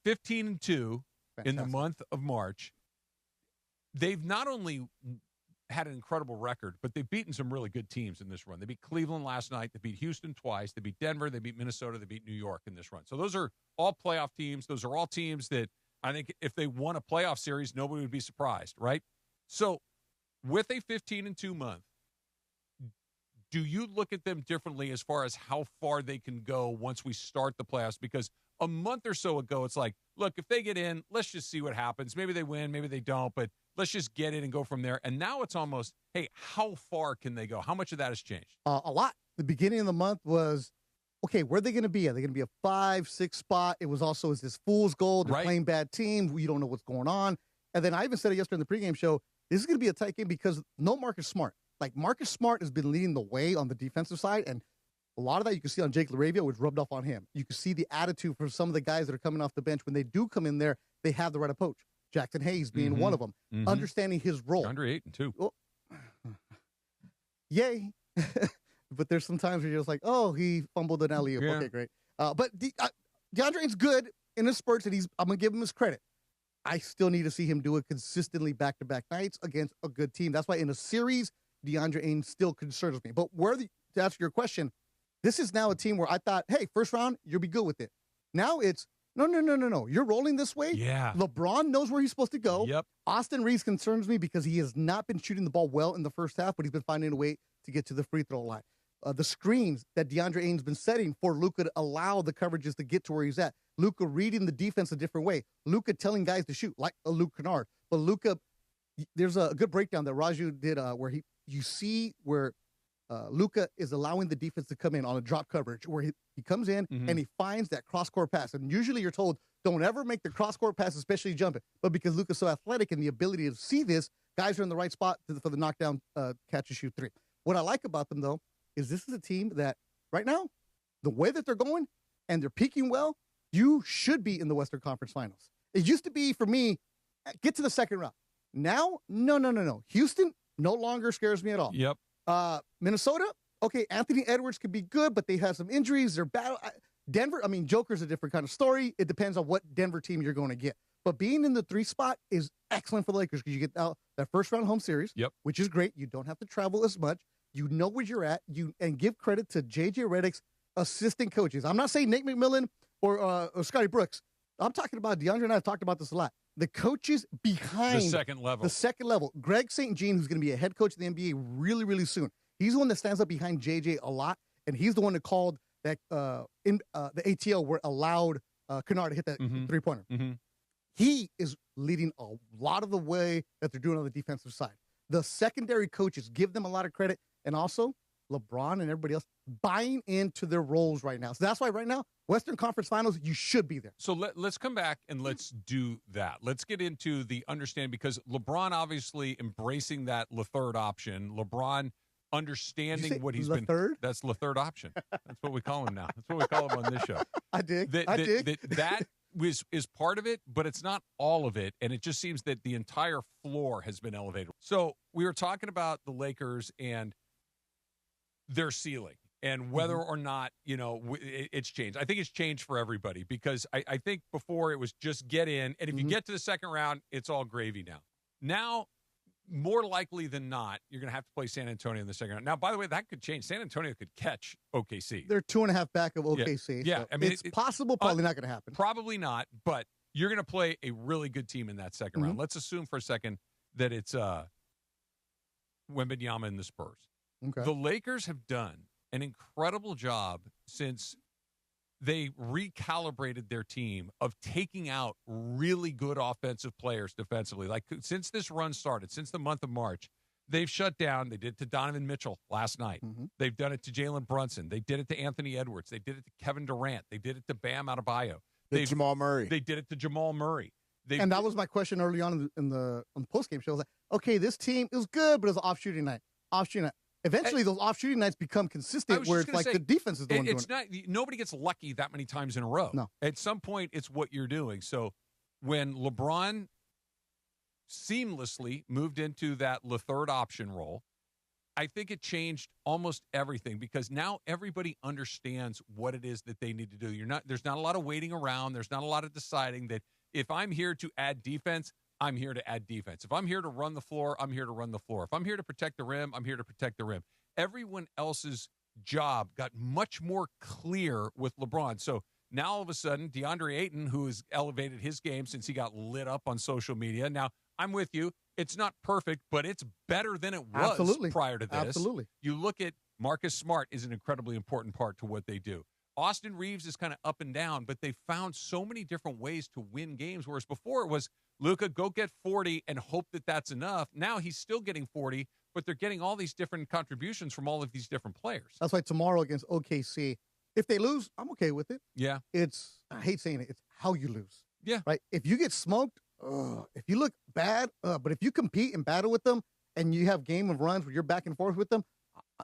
15-2 in the Fantastic. month of March. They've not only had an incredible record, but they've beaten some really good teams in this run. They beat Cleveland last night. They beat Houston twice. They beat Denver. They beat Minnesota. They beat New York in this run. So those are all playoff teams. Those are all teams that I think if they won a playoff series, nobody would be surprised, right? So with a 15-2 month, do you look at them differently as far as how far they can go once we start the playoffs? Because a month or so ago, it's like, look, if they get in, let's just see what happens. Maybe they win, maybe they don't, but let's just get in and go from there. And now it's almost, hey, how far can they go? How much of that has changed? A lot. The beginning of the month was, okay, where are they going to be? Are they going to be a 5-6 spot? It was also, is this fool's gold? They're Right. playing bad teams. We don't know what's going on. And then I even said it yesterday in the pregame show, this is going to be a tight game because no Marcus Smart. Like, Marcus Smart has been leading the way on the defensive side, and a lot of that you can see on Jake LaRavia, which rubbed off on him. You can see the attitude from some of the guys that are coming off the bench. When they do come in there, they have the right approach. Jackson Hayes being one of them, understanding his role. Under 8-2. Well, yay. But there's some times where you're just like, oh, he fumbled an alley-oop. Yeah. Okay, great. But DeAndre Ayton's good in his spurts, and I'm going to give him his credit. I still need to see him do it consistently back-to-back nights against a good team. That's why in a series, DeAndre Ayton still concerns me. But to answer your question, this is now a team where I thought, hey, first round, you'll be good with it. Now it's, no. You're rolling this way? Yeah. LeBron knows where he's supposed to go. Yep. Austin Reeves concerns me because he has not been shooting the ball well in the first half, but he's been finding a way to get to the free throw line. The screens that DeAndre Ayton's been setting for Luka to allow the coverages to get to where he's at. Luka reading the defense a different way. Luka telling guys to shoot like a Luke Kennard. But Luka, there's a good breakdown that Raju did where you see where Luka is allowing the defense to come in on a drop coverage where he comes in and he finds that cross-court pass. And usually you're told, don't ever make the cross-court pass, especially jumping. But because Luka's so athletic and the ability to see this, guys are in the right spot for the knockdown catch-and-shoot three. What I like about them, though, is this is a team that right now, the way that they're going and they're peaking well, you should be in the Western Conference Finals. It used to be, for me, get to the second round. Now, no. Houston no longer scares me at all. Yep. Minnesota, okay, Anthony Edwards could be good, but they have some injuries. They're bad. Denver, I mean, Joker's a different kind of story. It depends on what Denver team you're going to get. But being in the 3 spot is excellent for the Lakers because you get that first round home series, which is great. You don't have to travel as much. You know where you're at. And give credit to J.J. Redick's assistant coaches. I'm not saying Nate McMillan or Scotty Brooks. I'm talking about DeAndre and I have talked about this a lot. The coaches behind the second level. Greg St. Jean, who's going to be a head coach of the NBA really, really soon. He's the one that stands up behind JJ a lot, and he's the one that called that the ATL were allowed Kennard to hit that three-pointer. He is leading a lot of the way that they're doing on the defensive side. The secondary coaches give them a lot of credit, and also LeBron and everybody else buying into their roles right now. So that's why right now, Western Conference Finals, you should be there. So let's come back and let's do that. Let's get into the understanding because LeBron obviously embracing that third option. LeBron understanding what he's been. That's the third option. That's what we call him now. That's what we call him on this show. I dig. That is part of it, but it's not all of it. And it just seems that the entire floor has been elevated. So we were talking about the Lakers and their ceiling. And whether or not, it's changed. I think it's changed for everybody because I think before it was just get in. And if you get to the second round, it's all gravy now. Now, more likely than not, you're going to have to play San Antonio in the second round. Now, by the way, that could change. San Antonio could catch OKC. They're 2.5 back of OKC. Yeah. So I mean, it's possible, probably not going to happen. Probably not, but you're going to play a really good team in that second round. Let's assume for a second that it's Wembanyama and the Spurs. Okay. The Lakers have done an incredible job since they recalibrated their team of taking out really good offensive players defensively. Like since this run started, since the month of March, they've shut down. They did it to Donovan Mitchell last night. They've done it to Jalen Brunson. They did it to Anthony Edwards. They did it to Kevin Durant. They did it to Bam Adebayo. Jamal Murray. They did it to Jamal Murray. And that was my question early on on the postgame show. I was like, okay, this team is good, but it's an off-shooting night. Eventually, those off-shooting nights become consistent where it's like the defense is the one doing it. Nobody gets lucky that many times in a row. No. At some point, it's what you're doing. So when LeBron seamlessly moved into that third option role, I think it changed almost everything because now everybody understands what it is that they need to do. There's not a lot of waiting around. There's not a lot of deciding that if I'm here to add defense, I'm here to add defense. If I'm here to run the floor, I'm here to run the floor. If I'm here to protect the rim, I'm here to protect the rim. Everyone else's job got much more clear with LeBron. So now all of a sudden, DeAndre Ayton, who has elevated his game since he got lit up on social media. Now, I'm with you. It's not perfect, but it's better than it was prior to this. Absolutely. You look at Marcus Smart is an incredibly important part to what they do. Austin Reeves is kind of up and down, but they found so many different ways to win games, whereas before it was, Luka, go get 40 and hope that that's enough. Now he's still getting 40, but they're getting all these different contributions from all of these different players. That's why tomorrow against OKC, if they lose, I'm okay with it. Yeah. I hate saying it, it's how you lose. Yeah. Right? If you get smoked, if you look bad, but if you compete and battle with them and you have game of runs where you're back and forth with them,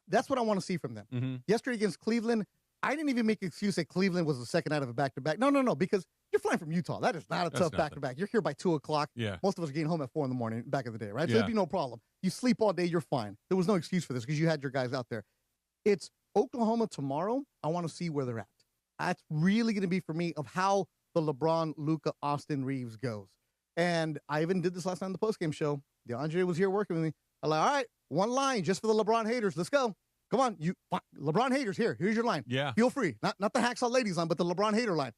that's what I want to see from them. Mm-hmm. Yesterday against Cleveland, I didn't even make an excuse that Cleveland was the second out of a back-to-back. No, because you're flying from Utah. That is not a tough back-to-back. You're here by 2 o'clock. Yeah. Most of us are getting home at 4 in the morning back in the day, right? Yeah. So it'd be no problem. You sleep all day, you're fine. There was no excuse for this because you had your guys out there. It's Oklahoma tomorrow. I want to see where they're at. That's really going to be for me of how the LeBron, Luka, Austin Reeves goes. And I even did this last night on the postgame show. DeAndre was here working with me. I'm like, all right, one line just for the LeBron haters. Let's go. Come on, you LeBron haters here. Here's your line. Yeah. Feel free. Not the Hacksaw Ladies line, but the LeBron hater line.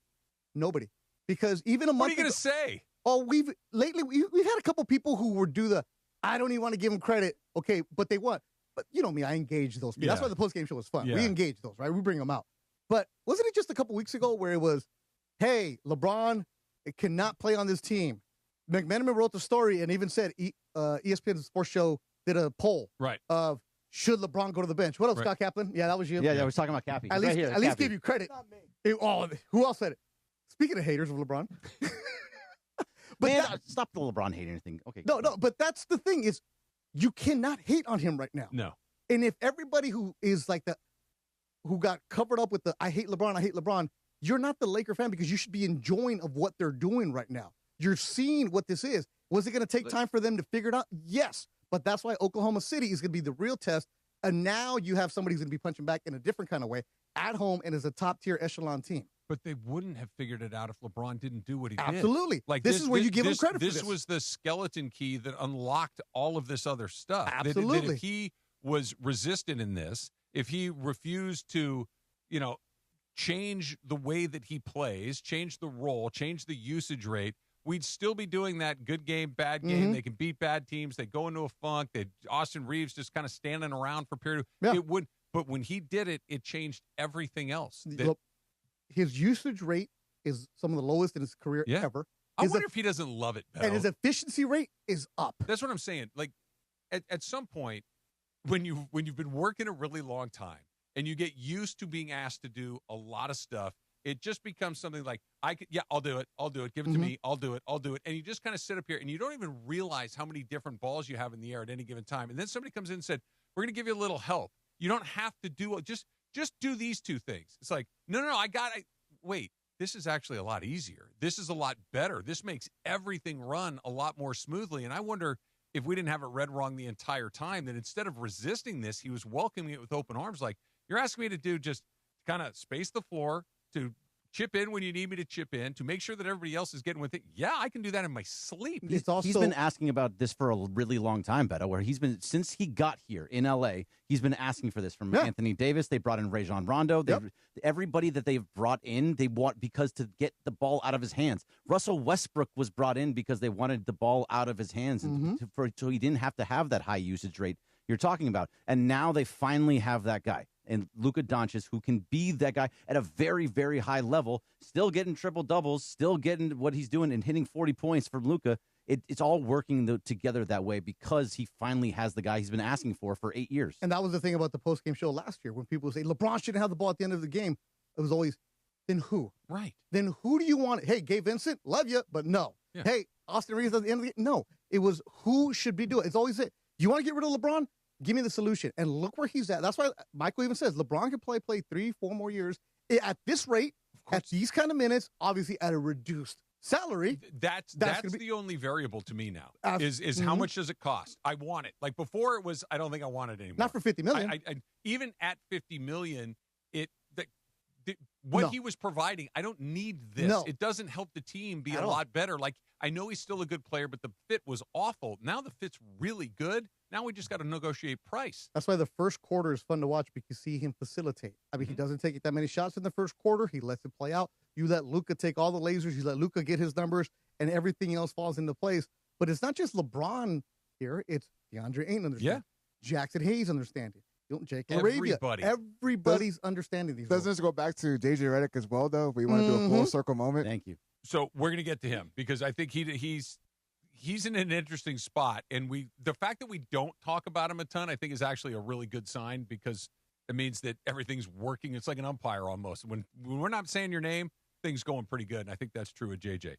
Nobody. Because even a month What are you going to say? Oh, we've had a couple people who would do I don't even want to give them credit. Okay, but they what? But you know me, I engage those people. Yeah. That's why the postgame show was fun. Yeah. We engage those, right? We bring them out. But wasn't it just a couple weeks ago where it was, hey, LeBron cannot play on this team? McMenamin wrote the story and even said ESPN Sports Show did a poll of should LeBron go to the bench. What else, Scott Kaplan? Yeah, that was you. Yeah, I was talking about Cappy. At least give you credit. Not me. Who else said it? Speaking of haters of LeBron. But man, stop the LeBron hating thing. Okay. No, but that's the thing is you cannot hate on him right now. No. And if everybody who is like who got covered up with I hate LeBron, you're not the Laker fan because you should be enjoying of what they're doing right now. You're seeing what this is. Was it going to take time for them to figure it out? Yes. But that's why Oklahoma City is going to be the real test. And now you have somebody who's going to be punching back in a different kind of way at home and is a top-tier echelon team. But they wouldn't have figured it out if LeBron didn't do what he did. Absolutely. Like this is where you give him credit for this. This was the skeleton key that unlocked all of this other stuff. Absolutely. That if he was resistant in this, if he refused to, change the way that he plays, change the role, change the usage rate, we'd still be doing that good game, bad game. Mm-hmm. They can beat bad teams. They go into a funk. Austin Reeves just kind of standing around for a period. It would, but when he did it, it changed everything else. His usage rate is some of the lowest in his career ever. I wonder if he doesn't love it, Beto. And his efficiency rate is up. That's what I'm saying. Like at some point, when you've been working a really long time and you get used to being asked to do a lot of stuff, it just becomes something like, I'll do it. Give it to me. I'll do it. And you just kind of sit up here and you don't even realize how many different balls you have in the air at any given time. And then somebody comes in and said, we're going to give you a little help. You don't have to do it. Just do these two things. It's like, no, wait, this is actually a lot easier. This is a lot better. This makes everything run a lot more smoothly. And I wonder if we didn't have it read wrong the entire time, that instead of resisting this, he was welcoming it with open arms. Like, you're asking me to do just kind of space the floor, to chip in when you need me to chip in, to make sure that everybody else is getting with it. Yeah, I can do that in my sleep. He's been asking about this for a really long time, Beto, where since he got here in LA, he's been asking for this from Anthony Davis. They brought in Rajon Rondo. Everybody that they've brought in, they want because to get the ball out of his hands. Russell Westbrook was brought in because they wanted the ball out of his hands so he didn't have to have that high usage rate you're talking about. And now they finally have that guy. And Luka Doncic, who can be that guy at a very, very high level, still getting triple doubles, still getting what he's doing and hitting 40 points from Luka. It's all working together that way because he finally has the guy he's been asking for 8 years. And that was the thing about the postgame show last year when people say LeBron shouldn't have the ball at the end of the game. It was always, then who? Right. Then who do you want? Hey, Gabe Vincent, love you, but no. Yeah. Hey, Austin Reeves at the end of the game. No. It was who should be doing it. It's always it. You want to get rid of LeBron? Give me the solution. And look where he's at. That's why Michael even says LeBron can play 3-4 more years at this rate, at these kind of minutes, obviously at a reduced salary. That's gonna be, the only variable to me now. Uh, Is how much does it cost? I want it. Like before, it was. I don't think I want it anymore. Not for $50 million. I even at $50 million, what he was providing, I don't need this. No. It doesn't help the team be At a all. lot better. Like, I know he's still a good player, but the fit was awful. Now the fit's really good. Now we just got to negotiate price. That's why the first quarter is fun to watch because you see him facilitate. I mean, he doesn't take that many shots in the first quarter. He lets it play out. You let Luka take all the lasers. You let Luka get his numbers, and everything else falls into place. But it's not just LeBron here. It's DeAndre Ayton understanding. Yeah. JaXson Hayes understanding. Jake Everybody. LaRavia. Everybody's understanding these. Doesn't this go back to JJ Redick as well, though? If we want to do a full circle moment. Thank you. So we're going to get to him because I think he's in an interesting spot, and the fact that we don't talk about him a ton, I think, is actually a really good sign because it means that everything's working. It's like an umpire almost. When we're not saying your name, things going pretty good, and I think that's true of JJ.